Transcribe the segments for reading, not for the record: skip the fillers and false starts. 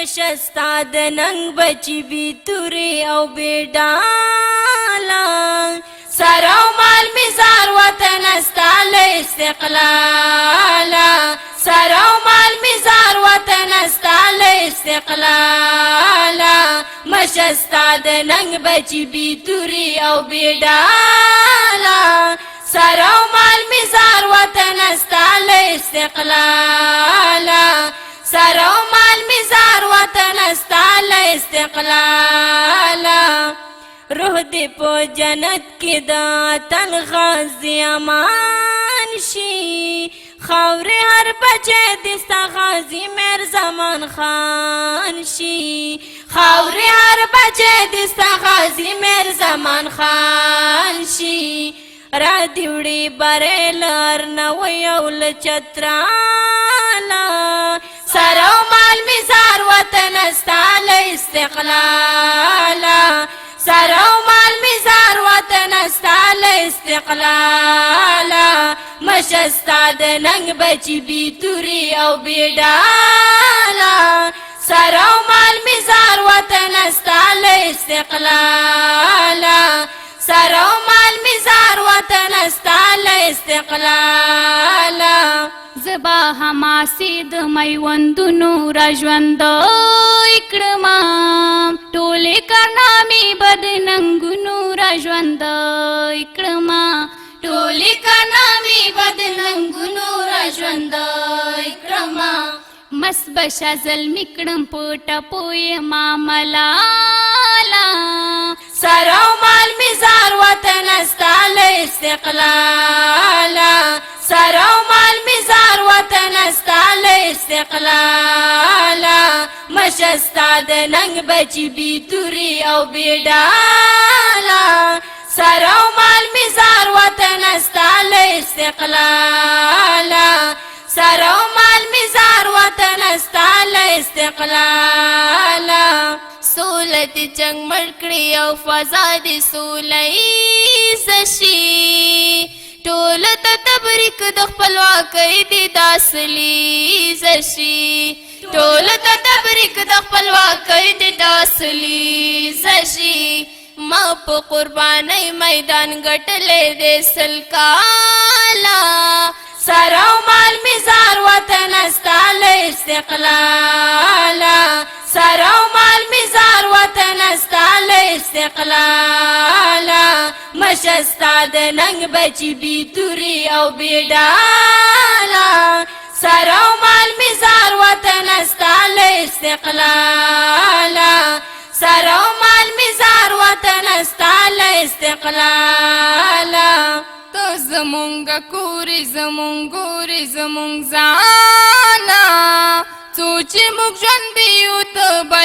مشستا د ننګ بچی بی توری او بی ډالا سر او مال مزار وطن استال استقلالا سر او مال مزار وطن استال استقلالا مشستا د ننګ بچی بی توری او بی ډالا سر او مال مزار وطن استال استقلالا سر او مال مزار وطن استال استقلالا روح دی پو جنت کی دا تن غازی امان شی خاوری هر بچه دستا غازی میر زمان خان شی خاوری هر بچه دستا غازی میر زمان خان شی را دیوڑی بریلر نوی اول چترالا سر او مال مزار وطن استال استقلالا سر او مال مزار وطن استال استقلالا مشستا د ننګ بچی بی توری او بی ډالا سر او مال مزار وطن استال استقلالا سر او مال مزار وطن استال استقلالا زبا حماسی د میوندونو را ژوند کړما ټولې کارنامې بد ننګونو را ژوند کړما ټولې کارنامې بد ننګونو را ژوند کړما مس بشا زلمی کړم په ټپوی معاملالا سر او مال مزار وطن استال استقلالا سر او مال مزار وطن استال استقلالا مشستا د ننګ بچی بی توری او بی ډالا سر او مال مزار وطن استال استقلالا سر او مال مزار وطن استال استقلالا سولت جنگ مړکړي او فضا دې سولې زشي ټول ته تبریک د خپلواکۍ دې داسلی زشي ټول ته تبریک د خپلواکۍ دې داسلی زشي ما په قربانۍ میدان ګټلې دې سل کالا سر او مال مزار وطن استال استقلالا سر او مال مزار وطن استال استقلالا مشستا د ننګ بچی بی توری او بی ډالا سر او مال مزار وطن استال استقلالا سر او مال مزار وطن استال استقلالا تو زمونږ کورې زمونږ ګورې زمونږ ځانا سوچ موږ ژوندي یو ته به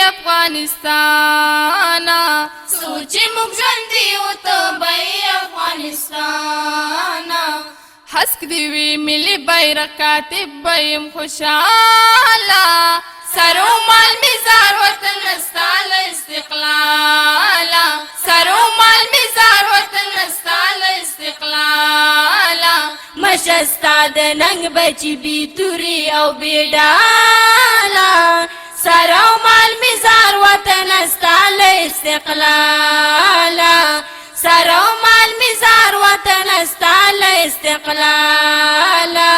افغانستانا سوچ موږ ژوندي یو ته به افغانستانا حسک دی وی ملي بیرغ کاتب به یم خوشحاله سر و مال مزار وطن استال استقلالا سر و مال مزار وطن استال استقلالا مشستا د ننګ بچی بی توری او بی ډالا سر او مال مزار وطن استال استقلالا سر او مال مزار وطن استال استقلالا